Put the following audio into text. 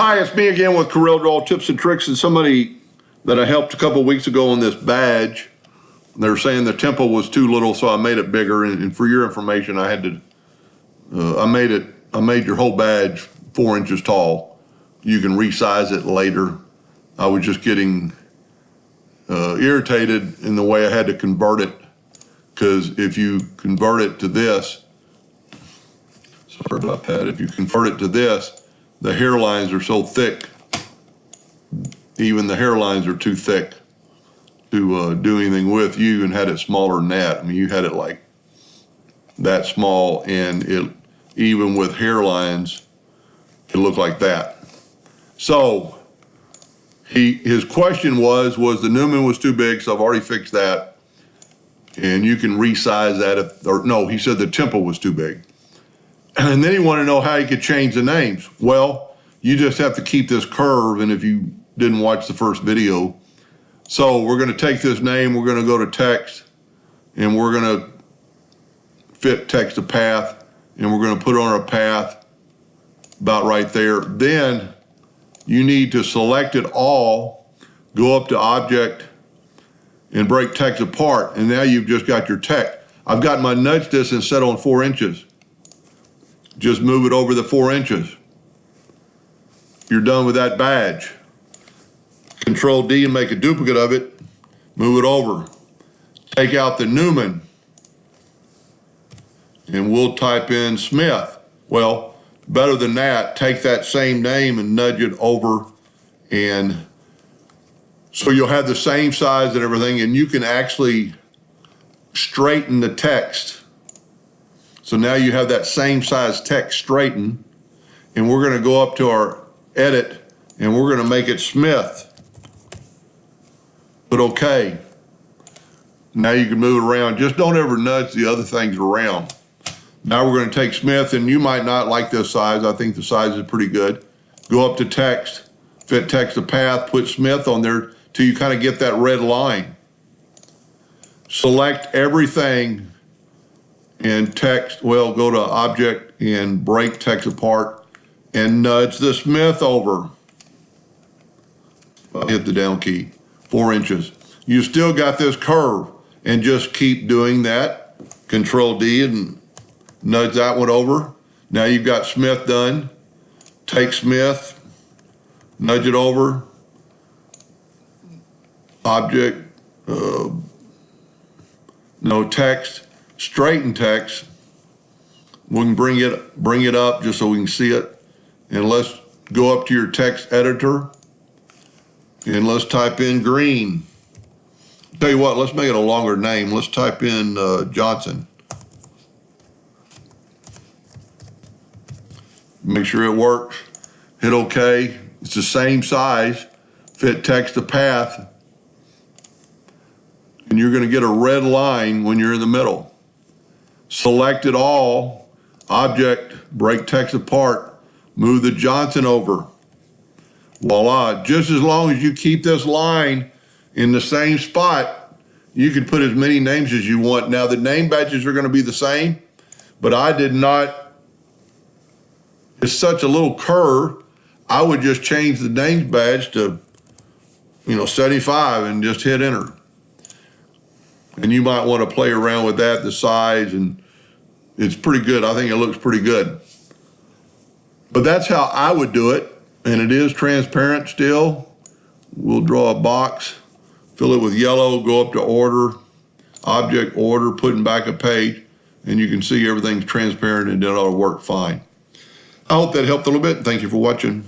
Hi, it's me again with Corel Draw Tips and Tricks, and somebody that I helped a couple weeks ago on this badge, they were saying the tempo was too little, so I made it bigger. And for your information, I had to, I made your whole badge 4 inches tall. You can resize it later. I was just getting irritated in the way I had to convert it, because if you convert it to this, sorry about that, if you convert it to this, the hairlines are so thick, even the hairlines are too thick to do anything with. You even had it smaller than that. I mean, you had it like that small, and it, even with hairlines, it looked like that. So his question was the Newman was too big, so I've already fixed that. And you can resize that if, or no, he said the tempo was too big. And then he wanted to know how he could change the names. Well, you just have to keep this curve, and if you didn't watch the first video. So we're going to take this name, we're going to go to text, and we're going to fit text to path, and we're going to put it on a path about right there. Then you need to select it all, go up to object, and break text apart, and now you've just got your text. I've got my nudge distance set on 4 inches. Just move it over the 4 inches. You're done with that badge. Control D and make a duplicate of it, move it over. Take out the Newman, and we'll type in Smith. Well, better than that, take that same name and nudge it over, and so you'll have the same size and everything, and you can actually straighten the text. So now you have that same size text straightened, and we're going to go up to our edit, and we're going to make it Smith. But okay, now you can move it around. Just don't ever nudge the other things around. Now we're going to take Smith, and you might not like this size. I think the size is pretty good. Go up to text, fit text to path, put Smith on there till you kind of get that red line. Select everything and text, well, go to object and break text apart and nudge the Smith over. Hit the down key, 4 inches. You still got this curve, and just keep doing that. Control D and nudge that one over. Now you've got Smith done. Take Smith, nudge it over. Object, no text. Straighten text. We can bring it up just so we can see it. And let's go up to your text editor, and let's type in green. Tell you what, let's make it a longer name. Let's type in Johnson. Make sure it works. Hit OK. It's the same size. Fit text to path. And you're going to get a red line when you're in the middle. Select it all, object, break text apart, move the Johnson over. Voila, just as long as you keep this line in the same spot, you can put as many names as you want. Now the name badges are gonna be the same, but I did not, it's such a little curve, I would just change the names badge to 75 and just hit enter. And you might want to play around with that, the size, and it's pretty good. I think it looks pretty good. But that's how I would do it, and it is transparent still. We'll draw a box, fill it with yellow, go up to order, object order, putting back a page, and you can see everything's transparent and it ought to work fine. I hope that helped a little bit. Thank you for watching.